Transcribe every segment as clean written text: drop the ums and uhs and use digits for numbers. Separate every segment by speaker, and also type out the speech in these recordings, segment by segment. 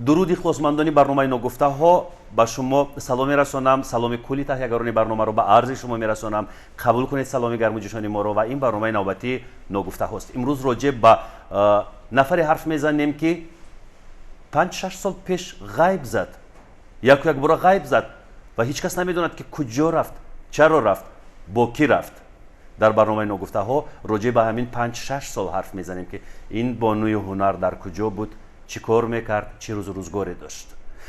Speaker 1: дуруди ихлосмандони барномаи ногуфтаҳо ба шумо салом мерасонам. Саломи кулли таҳиягарони барномаро ба арзи шумо мерасонам. қабул кунед саломи гармуҷӯшони моро ва ин барномаи навбатии ногуфтаҳост. имрӯз роҷе ба нафаре ҳарф мезанем ки 5-6 сол пеш ғайб зад, як бора ғайб зад ва ҳеҷ кас намедонад ки куҷо рафт, чаро рафт, бо кӣ рафт. дар барномаи ногуфтаҳо роҷе ба ҳамин 5-6 сол ҳарф мезанем ки ин бонуи ҳунар дар куҷо буд, чӣ кор мекард, чӣ рӯзу рӯзгоре дошт.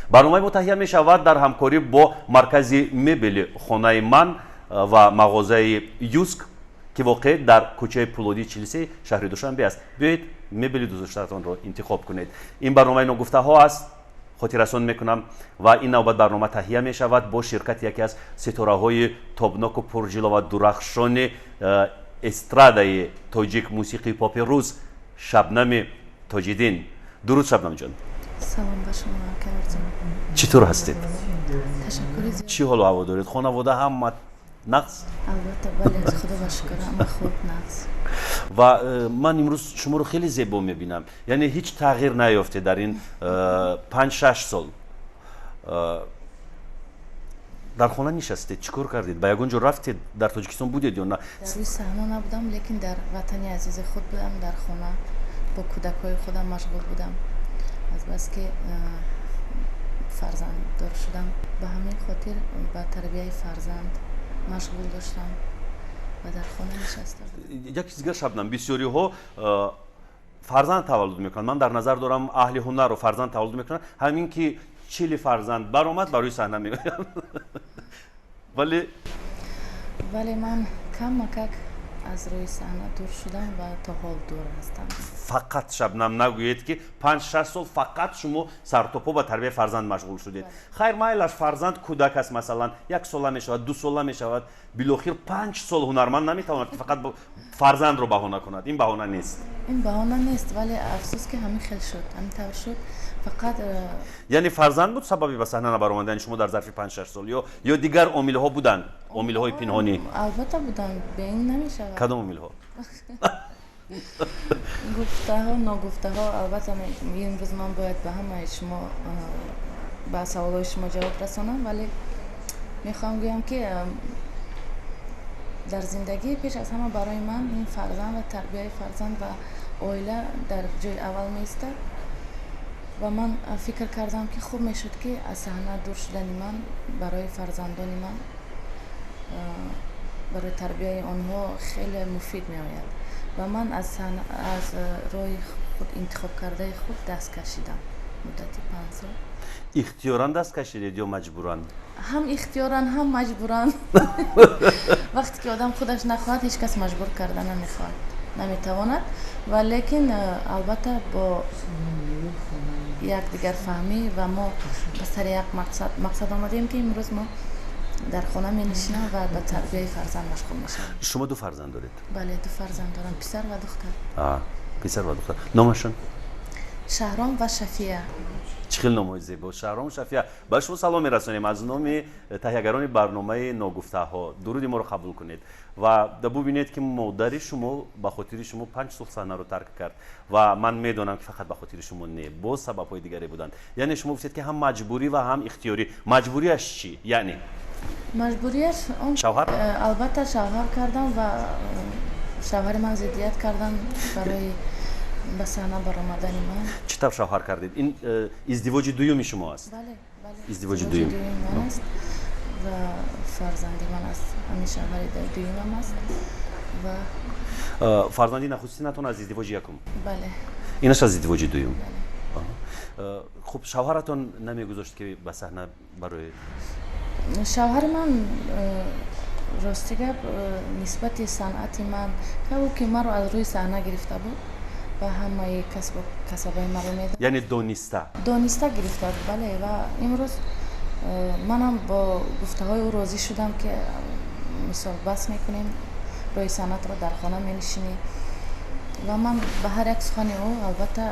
Speaker 1: барномаи мо таҳия мешавад дар ҳамкорӣ бо маркази мебели хонаи ман ва мағозаи юск ки воқеъ дар кӯчаи Пулодии 43 шаҳри Душанбе аст. биёед мебели дӯстдоштаатонро интихоб кунед. ин барномаи ногуфтаҳо аст. хотиррасон мекунам ва ин навбат барнома таҳия мешавад бо ширкати яке аз ситораҳои тобноку пурҷило ва дурахшони эстрадаи тоҷик мусиқии попи рӯз, Шабнами Тоҷиддин. дуруд Шабнам ҷон.
Speaker 2: салом ба шумо акарҷон.
Speaker 1: чӣ тур ҳастед?
Speaker 2: ташаккури зиёд.
Speaker 1: чӣ ҳолу ҳаво доред? хонавода ҳама нағз?
Speaker 2: албатта бале, худо ба шукр, ҳама хуб, нағз.
Speaker 1: ва ман имрӯз шуморо хеле зебо мебинам. яъне ҳеҷ тағйир наёфте дар ин 5-6 сол. дар хона нишастед, чӣ кор кардед? ба ягон ҷо рафтед? дар Тоҷикистон будед ё на?
Speaker 2: дар рӯи саҳно набудам, лекин дар ватани азизи худ будам, дар хона бо кӯдакҳои худам машғул будам. азбаски фарзанддор шудам, ба ҳамин хотир ба тарбияи фарзанд машғул доштам ва дар хона нишаста будам.
Speaker 1: як чиз дигар Шабнам, бисёриҳо фарзанд таваллуд мекунанд. ман дар назар дорам аҳли ҳунарро фарзанд таваллуд мекунанд. ҳамин ки 40 фарзанд баромад ба рӯи саҳна меоянд.
Speaker 2: вале ман камакак аз рӯи саҳна дур шудам ва то ҳол дур ҳастам.
Speaker 1: фақат Шабнам нагӯед ки 5-6 сол фақат шумо сартопо ба тарбияи фарзанд машғул шудед. хайр майлаш фарзанд кӯдак аст, масалан 1 сола мешавад, 2 сола мешавад, билохир 5 сол ҳунарманд наметавонад ки фақат фарзандро баҳона кунад. ин баҳона нест.
Speaker 2: ин баҳона нест, вале афсӯс ки ҳамин хел шуд, ҳамин тавр шуд. фақат
Speaker 1: яъне фарзанд буд сабаби ба саҳна набаромадани шумо дар зарфи 5-6 сол ё дигар омилҳо буданд, омилҳои пинҳонӣ?
Speaker 2: албатта буданд, бе ин намешавад.
Speaker 1: кадом омилҳо?
Speaker 2: гуфтаҳо, ногуфтаҳо. албатта имрӯз ман бояд ба ҳамаи шумо ба саволҳои шумо ҷавоб расонам, вале мехоҳам гӯям ки дар зиндагӣ пеш аз ҳама барои ман ин фарзанд ва тарбияи фарзанд ва оила дар ҷои аввал меистад. ва ман фикр кардам ки хуб мешуд ки аз саҳна дур шудани ман барои фарзандони ман, барои тарбияи онҳо хеле муфид меояд. ва ман аз роҳи худ, интихоб кардаи худ даст кашидам муддати 5 сол.
Speaker 1: ихтиёран даст кашидед ё маҷбуран?
Speaker 2: ҳам ихтиёран, ҳам маҷбуран. вақте ки одам худаш нахоҳад, ҳеҷ кас маҷбур карда намехоҳад, наметавонад. ва лекин албатта бо якдигар фаҳмӣ ва мо ба сари як мақсад омадем ки имрӯз мо дар хона менишинам ва ба тарбияи фарзанд машғул мешавам.
Speaker 1: шумо 2 фарзанд доред?
Speaker 2: бале, 2 фарзанд дорам, писар ва духтар.
Speaker 1: писар ва духтар. номашон?
Speaker 2: шаҳром ва шафия.
Speaker 1: чӣ хел номҳои зебо. шаҳром, шафия. ба шумо салом мерасонем аз номи таҳиягарони барномаи ногуфтаҳо. дуруди моро қабул кунед ва бубинед ки модари шумо ба хотири шумо 5 сол саҳнаро тарк кард ва ман медонам ки фақат ба хотири шумо не, боз сабабҳои дигаре буданд. яъне шумо гуфтед ки ҳам маҷбурӣ ва ҳам ихтиёрӣ. маҷбуриаш чӣ? яъне
Speaker 2: маҷбуриаш
Speaker 1: шавҳар?
Speaker 2: албатта шавҳар кардам ва шавҳари ман зиддият кардам барои ба саҳна баромадани ман.
Speaker 1: чӣ тавр шавҳар кардед? ин издивоҷи дуюми шумо аст?
Speaker 2: бале,
Speaker 1: издивоҷи дуюм
Speaker 2: ман аст ва фарзанди ман аз ҳамин шавҳари дуюмам аст. ва
Speaker 1: фарзанди нахустинатон аз издивоҷи якум?
Speaker 2: бале.
Speaker 1: инаш аз издивоҷи дуюм? хуб, шавҳаратон намегузошт ки ба саҳна барои
Speaker 2: шавҳари ман рости гап нисбати санъати ман кабу ки маро аз рӯи саҳна гирифта буд ва ҳамаи касбаи маро медонад,
Speaker 1: яъне дониста
Speaker 2: гирифта буд. бале, ва имрӯз манам бо гуфтаҳои ӯ розӣ шудам ки мисол бас мекунем, роҳи санъатро дар хона менишинӣ ва ман ба ҳар як сухани ӯ албатта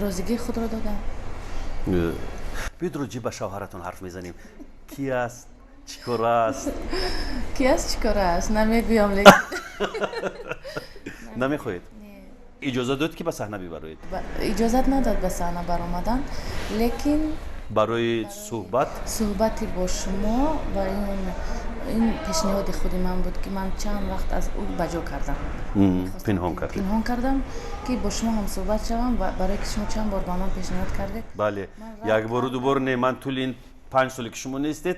Speaker 2: розигии худро додам.
Speaker 1: биёед роҷи ба шавҳаратон ҳарф мезанем. ки аст? чӣ кор аст?
Speaker 2: ки аст, чӣ кор аст? намегӯям, лекин
Speaker 1: намехоҳед? اجازه داد که به صحنه ببرید
Speaker 2: اجازت نداد به صحنه برآمدن، لیکن
Speaker 1: برای صحبت
Speaker 2: صحبتی با شما و این پیشنهاد خود من بود که من چند وقت از او بجا کردم.
Speaker 1: پنهان کردید.
Speaker 2: پنهان کردم که با شما هم صحبت شوم و برای که شما چند بار با من پیشنهاد کردید.
Speaker 1: بله یک بار و دو بار نه، من طول این 5 سالی که شما نیستید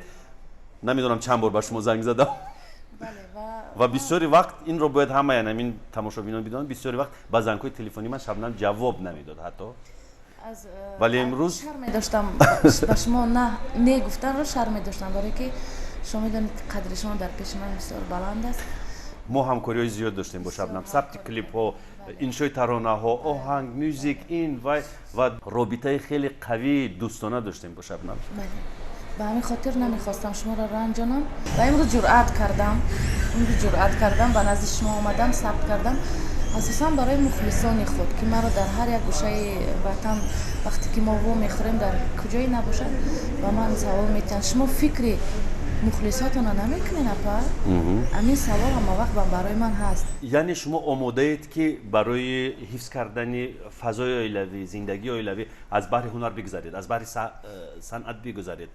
Speaker 1: نمیدونم چند بار به شما زنگ زدم.
Speaker 2: بله
Speaker 1: و بسیاری وقت این رو باید همه یعنی این تماشابینان بدونن، بسیاری وقت با زنگ‌های تلفنی من شبنم جواب نمیداد حتی. ولی امروز
Speaker 2: شرم داشتم با شما نه گفتن رو شرم داشتم، برای که شما میدونید قدر شما در پیش من بسیار بلند است.
Speaker 1: ما همکاری‌های زیاد داشتیم با شبنم، ثبت کلیپ ها، انشای ترانه ها، آهنگ، موزیک، این و رابطه خیلی قوی دوستانه داشتیم با شبنم.
Speaker 2: بله. به همین خاطر نمیخواستم شما را رنجانم و امروز جرأت کردم و نزد شما آمدم، ثبت کردم اساسا برای مخلصان خود که مرا در هر یک گوشه وطن وقتی که ما رو میخوریم در کجایی نباشد و من سوال میتونم شما فکری مخلصاتون نمیکنین اپا؟ همین سوال هم وقت برای من هست.
Speaker 1: یعنی شما آماده اید که برای حفظ کردن فضای عائلوی، زندگی عائلوی از بحر هنر بگذارید، از بحر صنعت بگذارید،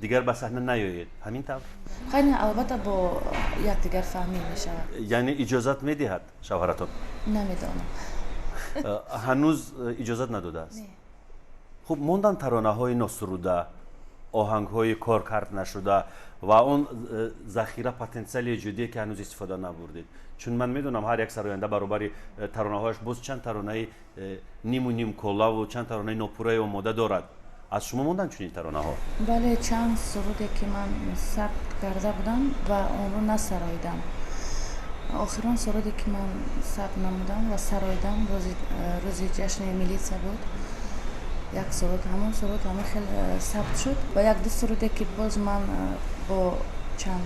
Speaker 1: دیگر به صحنه نیایید، همین طور؟
Speaker 2: خیلی البته با یکدیگر فهمی میشود.
Speaker 1: یعنی اجازت میدهد شوهرتون؟
Speaker 2: نمیدانم.
Speaker 1: هنوز اجازت نداده است؟
Speaker 2: نه.
Speaker 1: خب موندن ترانه های ناسروده، آهنگ های کار کرد نشده و اون ذخیره پتانسیل ایجادی که هنوز استفاده نبردید، چون من میدونم هر یک سراینده برابر ترانه هاش باز چند ترانه نیم و نیم کلا و چند ترانه ناپوره آماده دارد. از شما موندن چنین ترانه ها؟
Speaker 2: بله، چند سرودی که من ثبت کرده بودم و اون رو نسراییدم. آخرین سرودی که من ثبت نمودم و سراییدم روزی جشن ملیسا بود. یک سرود همون خیلی ثبت شد و یک دو سرودی که باز من با چند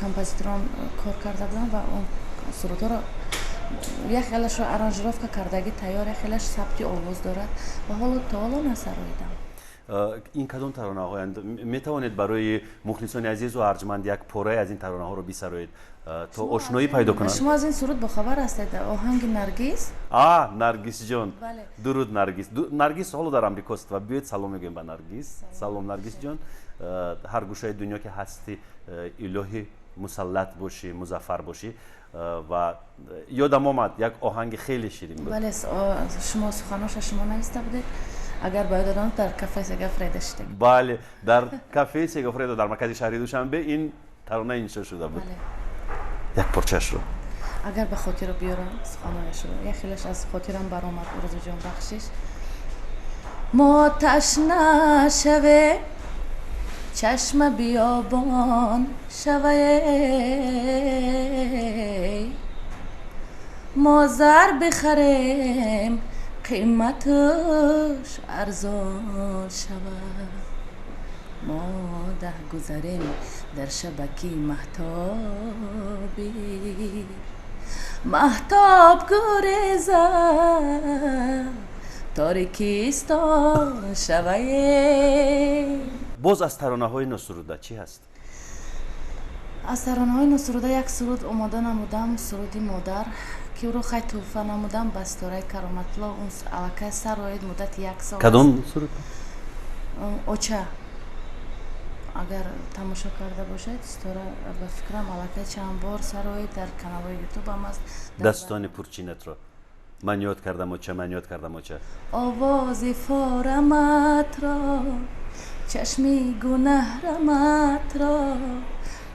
Speaker 2: کمپوزیتوران کار کرده بودم و اون سرودها رو یک خیلیش رو ارانژировка کردگی تیار، یک خیلیش ثبتی آواز دارد و تا حالا نسراییدم.
Speaker 1: این کدام ترانه ها می توانید برای مخلصان عزیز و ارجمند یک پاره از این ترانه ها رو بسرایید تا آشنایی پیدا کنند؟ شما
Speaker 2: از این سرود با خبر هستید؟ آهنگ نرگس.
Speaker 1: نرگس جان.
Speaker 2: بله.
Speaker 1: درود نرگس. نرگس حالا در امریکاست و بیاید سلام میگیم به نرگس. سلام نرگس جان. هر گوشه دنیا که هستی الهی مسلط باشی، مظفر باشی. و یادم آمد یک آهنگ خیلی شیرین بود.
Speaker 2: بله، شما سخناش شما نوشته بودید. اگر باید آدم در کافه سگافره داشتیم.
Speaker 1: بله، در کافه سگافره در مرکز شهری دوشنبه این ترانه انشا شده بود.
Speaker 2: بله.
Speaker 1: یک پارچه‌اش رو
Speaker 2: اگر به خاطر بیارم سخنانش رو، یک خیلیش از خاطرم برآمد. روز جان بخشش ما تشنه شوه چشم بیابان شوه، ما زر بخریم قیمتش ارزان شود، ما ده گذریم در شبکی محتابی، محتاب گریزد تاریکیستان شوه.
Speaker 1: باز از ترانه های ناسروده چی هست؟
Speaker 2: از ترانه های ناسروده یک سرود آماده نمودم، سرودی مادر که او رو خیلی توفه نمودم به ستاره کرامت‌الله. اون علاقه سر آید مدت یک سال.
Speaker 1: کدام سرود؟
Speaker 2: اوچه. اگر تماشا کرده باشید ستاره به فکرم علاقه چند بار سر آید در کانال یوتیوب هم است.
Speaker 1: دستان پرچینت رو من یاد کردم اوچه، من یاد کردم اوچه.
Speaker 2: آواز فارمت را، چشمی گنه رمت را،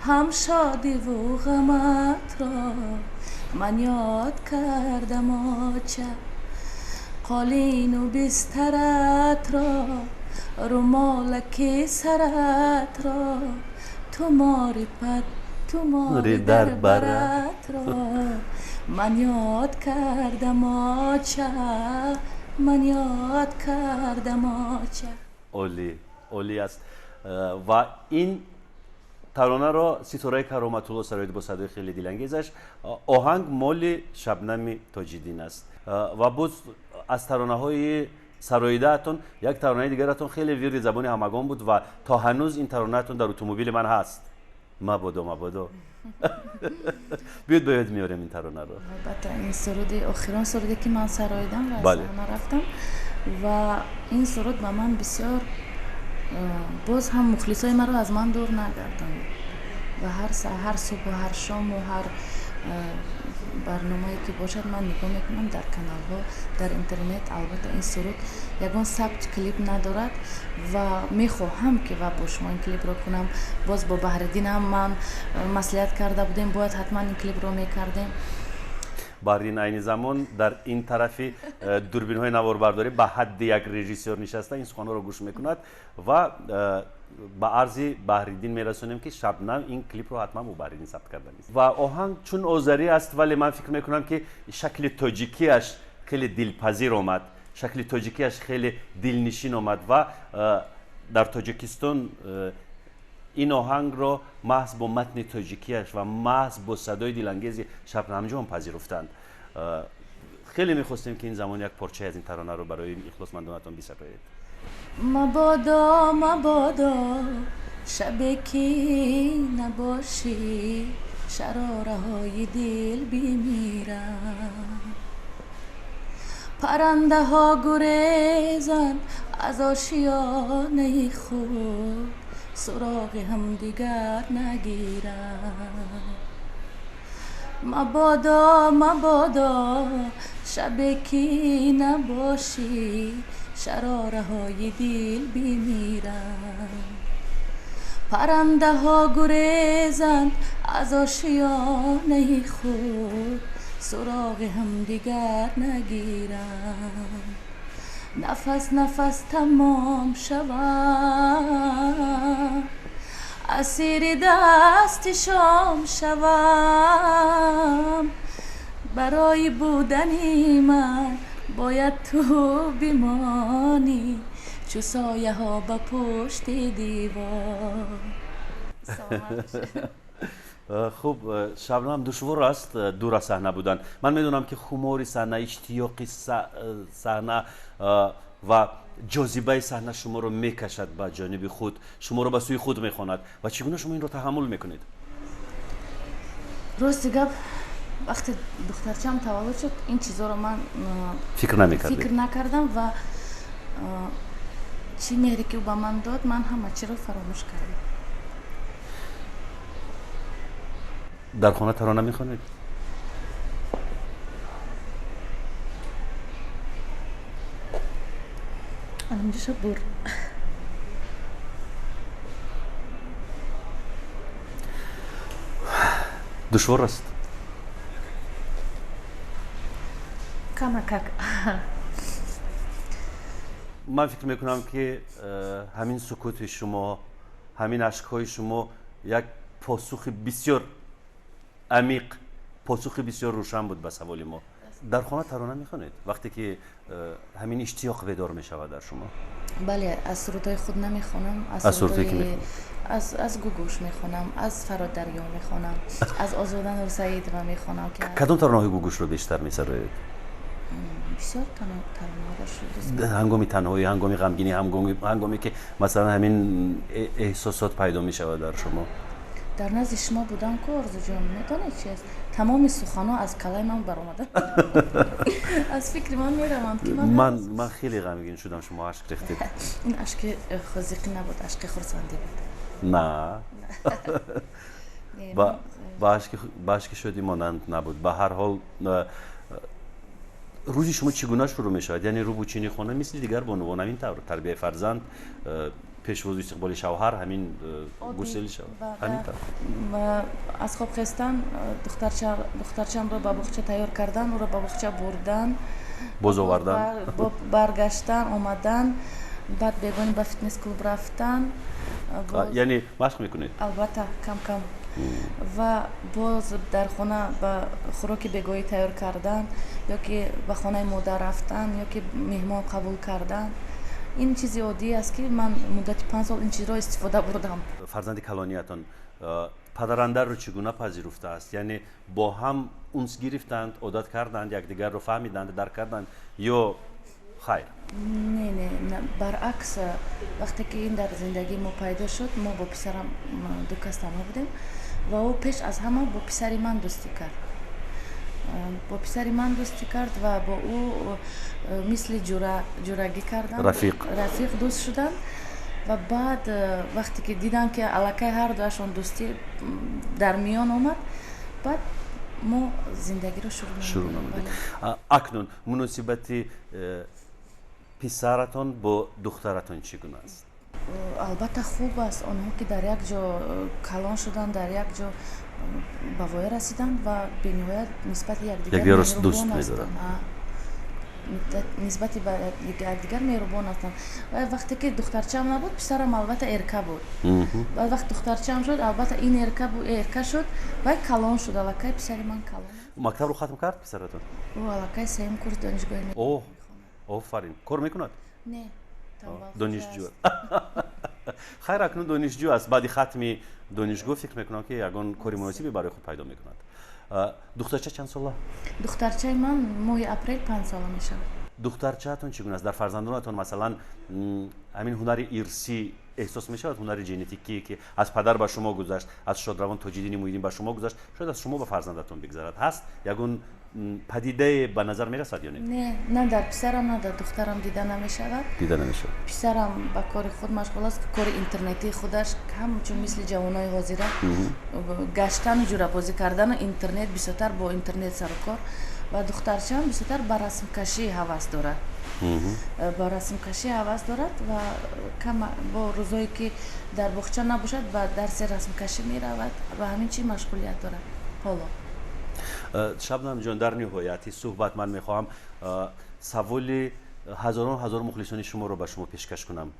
Speaker 2: هم شادی و غمت را من یاد کردم آچه، قالین و بسترت را، رومالک سرت را، توماری در برت را من یاد کردم آچه، من یاد کردم آچه.
Speaker 1: عالی است. و این ترانه را ستاره کرامت‌الله سرایید با صدای خیلی دلانگیزش. آهنگ مال شبنم تاج‌الدین است و باز از ترانه های سراییده اتون یک ترانه دیگر اتون خیلی ویرد زبان همگان بود و تا هنوز این ترانه اتون در اتومبیل من هست. مبادا بیاید به یاد میاریم این ترانه رو.
Speaker 2: البته این سرودی آخرین سرودی که من سراییدم و از
Speaker 1: بله.
Speaker 2: صحنه رفتم و این سرود به من بسیار باز هم مخلصای مرا از من دور نگردند و هر صبح و هر شام و هر برنامه‌ای که باشد من نگاه میکنم در کانال ها در اینترنت. البته این سرود یگان ثبت کلیپ ندارد و میخواهم که و با شما این کلیپ رو کنم. باز با بحردین هم من مصلحت کرده بودیم باید حتما این کلیپ رو میکردیم.
Speaker 1: بحرین عین زمان در این طرفی دوربین های نواربرداری به حد یک رژیسور نشسته این سخن رو گوش میکند و با عرض بحرالدین میرسونیم که شبنم این کلیپ رو حتما با بحرالدین ثبت کرده است و آهنگ چون آذری است ولی من فکر میکنم که شکل تاجیکیش خیلی دلپذیر آمد، شکل تاجیکیش خیلی دلنشین آمد و در تاجیکستان این آهنگ رو محض با متن تاجیکیش و محض با صدای دلانگیز شبنم جان پذیرفتند. خیلی میخواستیم که این زمان یک پارچه از این ترانه رو برای اخلاصمندانتان بسپارید.
Speaker 2: مبادا شب کی نباشی شراره های دل بمیرم، پرنده ها گریزن از آشیانه خود سراغ هم دیگر نگیرم. مبادا شب کی نباشی شراره های دل بمیرم، پرنده ها گریزند از آشیانه خود سراغ هم دیگر نگیرم. نفس تمام شوم اسیر دست شام شوم، برای بودنی من باید تو بمانی چو سایه ها با پشت دیوار.
Speaker 1: خوب شبنم دشوار است دور از صحنه بودن. من میدونم که خمار صحنه، اشتیاق صحنه و جاذبه صحنه شما رو میکشد به جانب خود، شما رو به سوی خود میخواند و چگونه شما این رو تحمل میکنید؟
Speaker 2: راست گپ وقتی دخترچم تولد شد این چیزا رو من
Speaker 1: فکر
Speaker 2: نکردم و چی مهری که با من داد من همه چی رو فراموش کردم.
Speaker 1: در خانه ترانه میخوانید؟
Speaker 2: اینجا شب بر
Speaker 1: دشوار است.
Speaker 2: کمک
Speaker 1: من فکر میکنم که همین سکوت شما، همین اشکهای شما یک پاسخ بسیار عمیق، پاسخ بسیار روشن بود به سوال ما. در خانه ترانه میخوانید وقتی که همین اشتیاق بیدار میشود در شما؟
Speaker 2: بله، از سرودهای خود نمیخوانم،
Speaker 1: از سرودهایی که میخوانم
Speaker 2: از گوگوش میخوانم، از فراد دریا میخوانم، از آزادن و سعید و میخوانم. که
Speaker 1: کدام ترانه گوگوش رو بیشتر میسرید؟
Speaker 2: بسیار ترانه رو
Speaker 1: هنگامی تنهایی، هنگامی غمگینی، هنگامی که مثلا همین احساسات پیدا میشود در شما؟
Speaker 2: در نزد شما بودم که آرزو جان میدونی چی است؟ تمام سخن‌ها از کلای من برآمده. از فکر من میروند که
Speaker 1: من خیلی غمگین شدم شما اشک ریختید.
Speaker 2: این اشک خزیقی نبود، اشک خرسندی بود.
Speaker 1: نه با اشک شدی مانند نبود. به هر حال روزی شما چگونه شروع میشود؟ یعنی روبوچینی خانه مثل دیگر بانوان همین طور تربیت فرزند، پیش از استقبال شوهر همین گسیل شود همین طور.
Speaker 2: و از خواب خستن دخترچم رو به باغچه تیار کردن، او رو به باغچه بردن،
Speaker 1: باز آوردن،
Speaker 2: برگشتن، آمدن، بعد بیگانی به فیتنس کلوب رفتن.
Speaker 1: یعنی مشق میکنید؟
Speaker 2: البته کم کم. و باز در خانه به خوراک بیگاهی تیار کردن، یا که به خانه مادر رفتن، یا که مهمان قبول کردن. این چیزی عادی است که من مدت 5 سال این چیز را استفاده بردم.
Speaker 1: فرزند کلانیتان پدرانده رو چگونه پذیرفته است؟ یعنی با هم اونس گرفتند، عادت کردند، یکدیگر رو فهمیدند، درک کردند یا خیر؟
Speaker 2: نه برعکس، وقتی که این در زندگی ما پیدا شد ما با پسرم دو کس تنها بودیم ва ӯ пеш аз ҳама бо писари ман дӯстӣ кард. Бо писари ман дӯстӣ кард ва бо ӯ мисли ҷурагӣ кардан, рафиқ дӯст шуданд. ва баъд вақте ки диданд ки аллакай ҳар дуашон дӯстӣ дар миён омад, баъд мо зиндагиро шурӯъ намудем.
Speaker 1: акнун муносибати писаратон бо духтаратон чӣ гуна аст?
Speaker 2: албатта хуб аст. онҳо ки дар як ҷо калон шуданд, дар як ҷо ба воя расиданд ва бениҳоят нисбати якдигар
Speaker 1: дӯст медоранд.
Speaker 2: нисбати ба якдигар меҳрубон ҳастанд. вақте ки духтарчаам набуд, писарам албатта эрка буд. баъд вақти духтарчаам шуд, албатта ин эрка шуд, вай калон шуд. аллакай писари ман калон.
Speaker 1: мактабро хатм кард писаратон?
Speaker 2: ӯ аллакай сеюм курс донишгоҳӣ мехонад.
Speaker 1: офарин. кор мекунад?
Speaker 2: Не,
Speaker 1: донишҷӯ. хайр, акнун донишҷӯ аст. баъди хатми донишгоҳ фикр мекунам ки ягон кори муносибе барои худ пайдо мекунад. духтарча чанд сола?
Speaker 2: духтарчаи ман моҳи апрел 5 сола мешавад.
Speaker 1: духтарчаатон чӣ гуна аст? дар фарзандонатон масалан ҳамин ҳунари ирсӣ эҳсос мешавад? ҳунари ҷенетикие ки аз падар ба шумо гузашт, аз шодравон тоҷиддини муҳиддин ба шумо гузашт, шояд аз шумо ба фарзандатон бигзарад. ҳаст ягон падидае ба назар мерасад ё не?
Speaker 2: Не дар писарам, не дар духтарам дида намешавад. Писарам ба кори худ машғул аст, кори интернетии худаш, ҳамчун мисли ҷавонои ҳозира гаштану ҷурабозӣ кардану интернет, бисёртар бо интернет сару кор. ва духтарчаам бисёртар ба расмкашӣ ҳавас дорад. ба расмкашӣ ҳавас дорад ва бо рӯзое ки дар боғча набошад, ба дарси расмкашӣ меравад ва ҳамин чӣ машғулият дорад ҳоло.
Speaker 1: шабнам ҷон, дар ниҳояти суҳбат ман мехоҳам саволи ҳазор мухлисони шуморо ба шумо пешкаш кунам.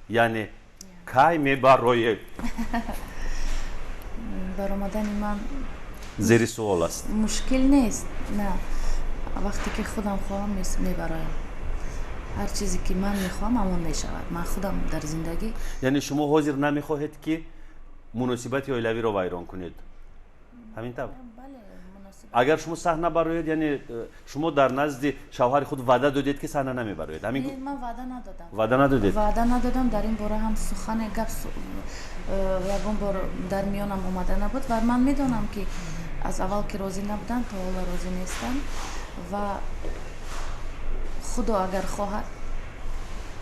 Speaker 1: яъне кай мебароед?
Speaker 2: баромадани ман
Speaker 1: зери суол аст.
Speaker 2: мушкил нест. на вақте ки худам хоҳам мебароям. ҳар чизе ки ман мехоҳам ҳамон мешавад. ман худам дар зиндагӣ.
Speaker 1: яъне шумо ҳозир намехоҳед ки муносибати оилавиро вайрон кунед? ҳамин тавр? агар шумо саҳна бароед, яъне шумо дар назди шавҳари худ ваъда додед ки саҳна намебароед?
Speaker 2: ман ваъда надодам.
Speaker 1: ваъда надодед?
Speaker 2: ваъда надодам. дар ин бора ҳам сухане гап ягон бор дар миёнам омада набуд ва ман медонам ки аз аввал ки розӣ набуданд, то ҳола розӣ нестанд ва худо агар хоҳад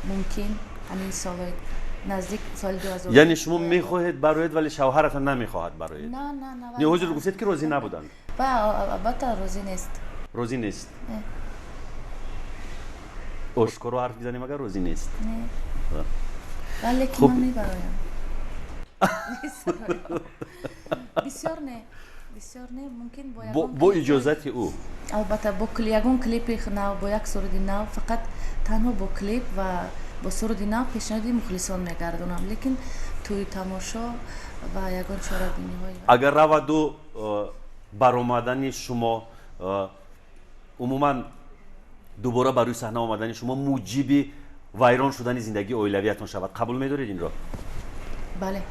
Speaker 2: мумкин ҳамин солҳои наздик соли 2000.
Speaker 1: яъне шумо мехоҳед бароед, вале шавҳаратон намехоҳад бароед?
Speaker 2: не
Speaker 1: ҳозир гуфтед ки розӣ набуданд.
Speaker 2: албатта розӣ нест.
Speaker 1: розӣ нест? ошкоро ҳарф бизанем агар розӣ нест.
Speaker 2: вале ки ман мебароям. бисёр не мумкин
Speaker 1: бо иҷозати ӯ.
Speaker 2: албатта бо ягон клипи нав, бо як суруди нав, фақат танҳо бо клип ва бо суруди нав пешниҳоди мухлисон мегардонам. лекин тӯи тамошо ва ягон чорабиниҳои
Speaker 1: агар раваду баромадани шумо умуман дубора ба рӯи саҳна омадани шумо муҷиби вайрон шудани зиндагии оилавиятон шавад, қабул медоред инро?
Speaker 2: бале.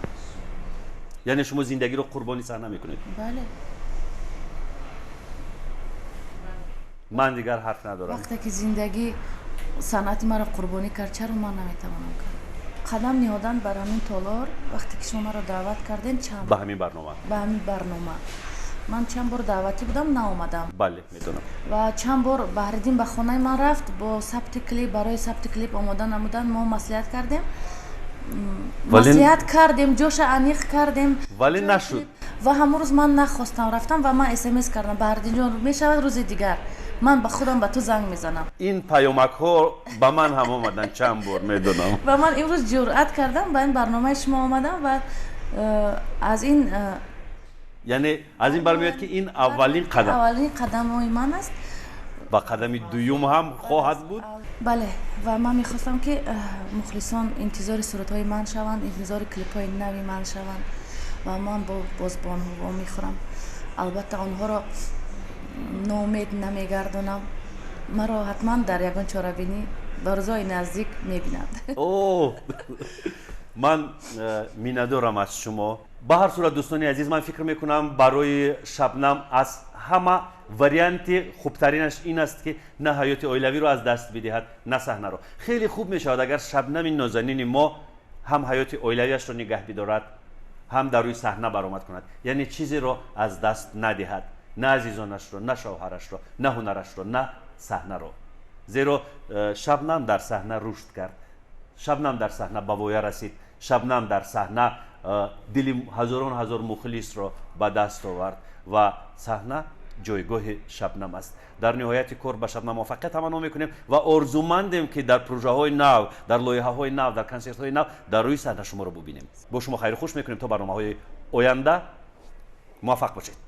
Speaker 1: яъне шумо зиндагиро қурбони саҳна мекунед?
Speaker 2: бале.
Speaker 1: ман дигар ҳарф надорам.
Speaker 2: вақте ки зиндагӣ санъати маро қурбонӣ кард, чаро ман наметавонам кард? қадам ниҳодан бар ҳамин толор, вақте ки шумо маро даъват кардем,
Speaker 1: ба ҳамин
Speaker 2: барнома ман чанд бор даъватӣ будам, наомадам.
Speaker 1: бале, медонам.
Speaker 2: ва чанд бор баҳриддин ба хонаи ман рафт, бо сабти клип, барои сабти клип омода намудан. мо маслиҳат кардем, ҷоша аниқ кардем,
Speaker 1: вале нашуд.
Speaker 2: ва ҳамон рӯз ман нахостам, рафтам ва ман смс кардам: баҳриддин ҷон, мешавад рӯзи дигар ман ба худам ба ту занг мезанам.
Speaker 1: ин паёмакҳо ба ман ҳам омаданд чанд бор, медонам.
Speaker 2: ва ман имрӯз ҷуръат кардам ба ин барномаи шумо омадам ва аз ин
Speaker 1: яъне аз ин бармеояд ки ин аввалин
Speaker 2: қадамои ман аст
Speaker 1: ва қадами дуюм ҳам хоҳад буд.
Speaker 2: бале, ва ман мехостам ки мухлисон интизори суратҳои ман шаванд, интизори клипҳои нави ман шаванд ва ман боз ба онҳо вомехӯрам. албатта онҳоро ноумед намегардонам. маро ҳатман дар ягон чорабинӣ ба рӯзҳои наздик мебинад.
Speaker 1: ман миннатдорам аз шумо. ба ҳар сурат дӯстони азиз, ман фикр мекунам барои Шабнам аз ҳама варианти хубтаринаш ин аст ки на ҳаёти оилавиро аз даст бидиҳад, на саҳнаро. хеле хуб мешавад агар Шабнами нозанини мо ҳам ҳаёти оилавиашро нигаҳ бидорад, هم در روی صحنه برآمد کند، یعنی چیزی رو از دست ندهد، نه عزیزانش رو، نه شوهرش رو، نه هنرش رو، نه صحنه رو. زیرا شبنم در صحنه رشد کرد، شبنم در صحنه به ویه رسید، شبنم در صحنه دل هزاران هزار مخلص رو به دست آورد و صحنه جایگاه شبنم است. در نهایت کار به شبنم موفقیت تمنا میکنیم و آرزومندیم که در پروژه های نو، در لایحه های نو، در کنسرت های نو در روی صحنه شما رو ببینیم. با شما خیر خوش میکنیم تا برنامه های آینده. موفق باشید.